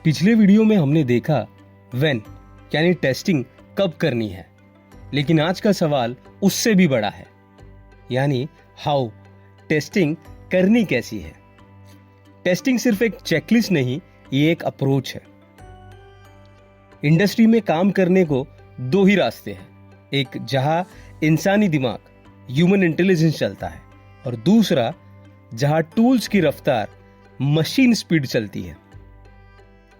पिछले वीडियो में हमने देखा व्हेन यानी टेस्टिंग कब करनी है, लेकिन आज का सवाल उससे भी बड़ा है, यानी हाउ टेस्टिंग करनी कैसी है। टेस्टिंग सिर्फ एक चेकलिस्ट नहीं, ये एक अप्रोच है। इंडस्ट्री में काम करने को दो ही रास्ते हैं, एक जहां इंसानी दिमाग ह्यूमन इंटेलिजेंस चलता है और दूसरा जहां टूल्स की रफ्तार मशीन स्पीड चलती है,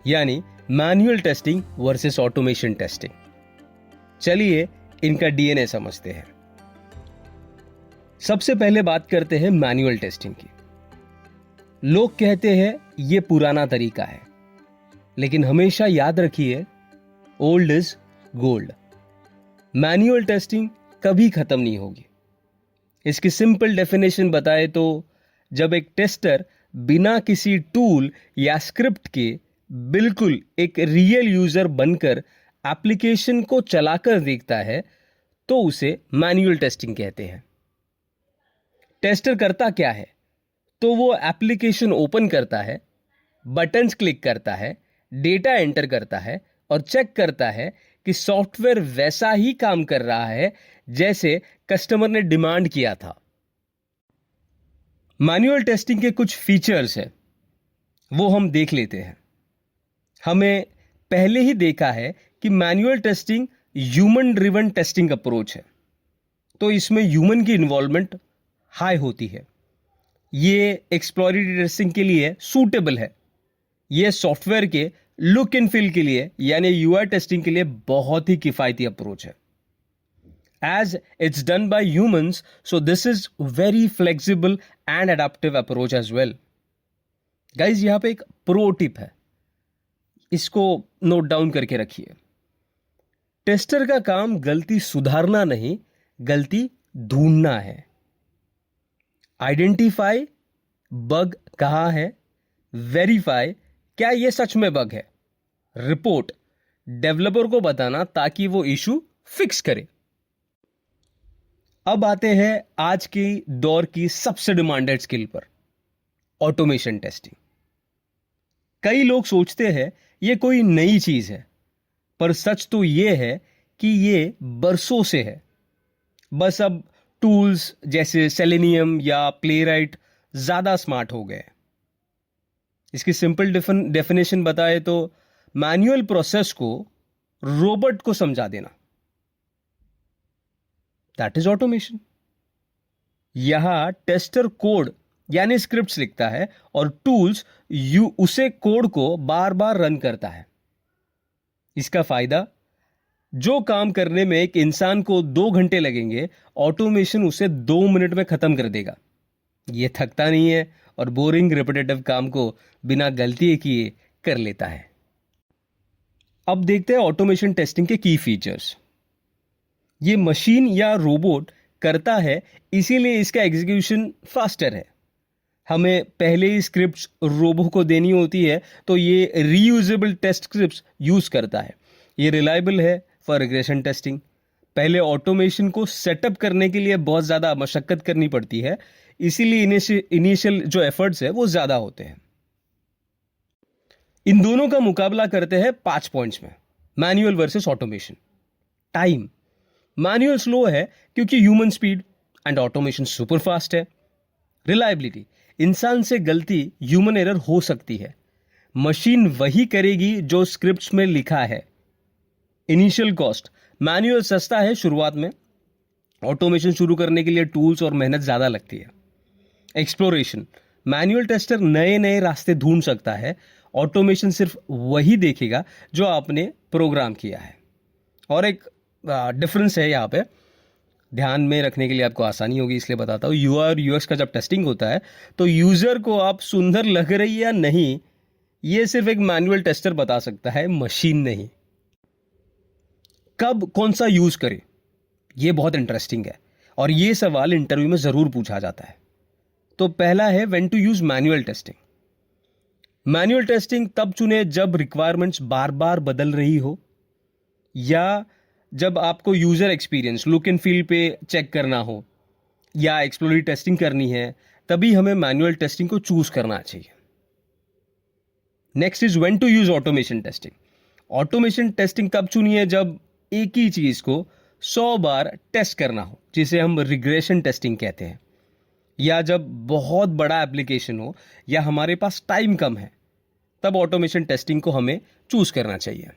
यानी manual testing versus automation testing. चलिए इनका डीएनए समझते हैं। सबसे पहले बात करते हैं मैनुअल टेस्टिंग की। लोग कहते हैं यह पुराना तरीका है, लेकिन हमेशा याद रखिए old is gold. Manual testing कभी खत्म नहीं होगी। इसकी सिंपल डेफिनेशन बताए तो जब एक टेस्टर बिना किसी टूल या स्क्रिप्ट के बिल्कुल एक रियल यूजर बनकर एप्लीकेशन को चलाकर देखता है तो उसे मैनुअल टेस्टिंग कहते हैं। टेस्टर करता क्या है? तो वो एप्लीकेशन ओपन करता है, बटन्स क्लिक करता है, डेटा एंटर करता है और चेक करता है कि सॉफ्टवेयर वैसा ही काम कर रहा है जैसे कस्टमर ने डिमांड किया था। मैनुअल टेस्टिंग के कुछ फीचर्स हैं, वो हम देख लेते हैं। हमें पहले ही देखा है कि manual testing human driven testing approach है, तो इसमें ह्यूमन की इन्वॉल्वमेंट हाई होती है। ये एक्सप्लोरेटरी टेस्टिंग के लिए सूटेबल है। ये सॉफ्टवेयर के लुक एंड फील के लिए यानी यूआई टेस्टिंग के लिए बहुत ही किफायती अप्रोच है। As it's done by humans, so this is very flexible and adaptive approach as well. Guys, यहां पे एक प्रो टिप है, इसको नोट डाउन करके रखिए। टेस्टर का काम गलती सुधारना नहीं, गलती ढूंढना है। आइडेंटिफाई बग कहां है, वेरीफाई क्या यह सच में बग है, रिपोर्ट डेवलपर को बताना ताकि वो इशू फिक्स करे। अब आते हैं आज की दौर की सबसे डिमांडेड स्किल पर, ऑटोमेशन टेस्टिंग। कई लोग सोचते हैं यह कोई नई चीज है, पर सच तो यह है कि यह बरसों से है। बस अब टूल्स जैसे सेलेनियम या प्लेराइट ज्यादा स्मार्ट हो गए। इसकी सिंपल डेफिनेशन बताए तो मैनुअल प्रोसेस को रोबोट को समझा देना, दैट इज ऑटोमेशन। यहां टेस्टर कोड यानी स्क्रिप्ट्स लिखता है और टूल्स उसे कोड को बार बार रन करता है। इसका फायदा, जो काम करने में एक इंसान को 2 घंटे लगेंगे, ऑटोमेशन उसे 2 मिनट में खत्म कर देगा। यह थकता नहीं है और बोरिंग रिपीटेटिव काम को बिना गलती किए कर लेता है। अब देखते हैं ऑटोमेशन टेस्टिंग के की फीचर्स। ये मशीन या रोबोट करता है, इसीलिए इसका एग्जीक्यूशन फास्टर है। हमें पहले ही स्क्रिप्ट्स रोबो को देनी होती है, तो ये रीयूजेबल टेस्ट स्क्रिप्ट्स यूज करता है। ये रिलायबल है फॉर रिग्रेशन टेस्टिंग। पहले ऑटोमेशन को सेटअप करने के लिए बहुत ज्यादा मशक्कत करनी पड़ती है, इसीलिए इनिशियल जो एफर्ट्स है वो ज्यादा होते हैं। इन दोनों का मुकाबला करते हैं 5 पॉइंट्स में, manual versus automation. Time, manual slow है क्योंकि human speed and automation super fast है। रिलायबिलिटी, इंसान से गलती ह्यूमन एरर हो सकती है, मशीन वही करेगी जो स्क्रिप्ट्स में लिखा है। इनिशियल कॉस्ट, मैनुअल सस्ता है शुरुआत में, ऑटोमेशन शुरू करने के लिए टूल्स और मेहनत ज्यादा लगती है। एक्सप्लोरेशन, मैनुअल टेस्टर नए नए रास्ते ढूंढ सकता है, ऑटोमेशन सिर्फ वही देखेगा जो आपने प्रोग्राम किया है। और एक डिफरेंस है यहाँ पे, ध्यान में रखने के लिए आपको आसानी होगी इसलिए बताता हूं। यूआई और यूएक्स का जब टेस्टिंग होता है तो यूजर को आप सुंदर लग रही या नहीं, ये सिर्फ एक मैनुअल टेस्टर बता सकता है, मशीन नहीं। कब कौन सा यूज करे, ये बहुत इंटरेस्टिंग है और ये सवाल इंटरव्यू में जरूर पूछा जाता है। तो पहला है when to use manual testing. Manual testing तब चुने जब रिक्वायरमेंट्स बार बार बदल रही हो, या जब आपको user experience look and feel पे चेक करना हो, या एक्सप्लोरेटरी टेस्टिंग करनी है, तभी हमें मैनुअल टेस्टिंग को चूज करना चाहिए। Next is when to use automation testing. Automation testing कब चुनिए? जब एक ही चीज को 100 बार टेस्ट करना हो, जिसे हम रिग्रेशन टेस्टिंग कहते हैं, या जब बहुत बड़ा एप्लीकेशन हो या हमारे पास टाइम कम है, तब ऑटोमेशन टेस्टिंग को हमें चूज करना चाहिए।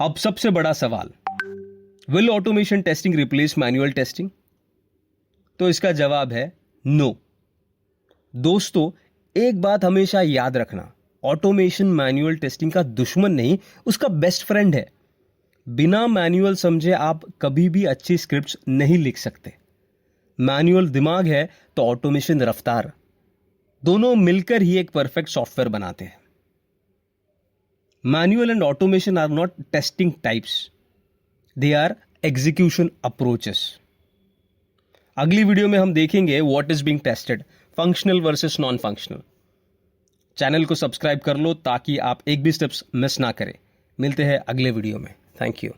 अब सबसे बड़ा सवाल, will automation testing replace manual testing? तो इसका जवाब है नो। दोस्तों, एक बात हमेशा याद रखना, ऑटोमेशन मैन्युअल टेस्टिंग का दुश्मन नहीं, उसका बेस्ट फ्रेंड है। बिना मैन्युअल समझे आप कभी भी अच्छी स्क्रिप्ट्स नहीं लिख सकते। मैन्युअल दिमाग है तो ऑटोमेशन रफ्तार, दोनों मिलकर ही एक परफेक्ट सॉफ्टवेयर बनाते हैं। Manual and automation are not testing types, they are execution approaches. अगली वीडियो में हम देखेंगे what is being tested, functional versus non functional. Channel को सब्सक्राइब कर लो ताकि आप एक भी स्टेप्स मिस ना करें। मिलते हैं अगले वीडियो में। Thank you.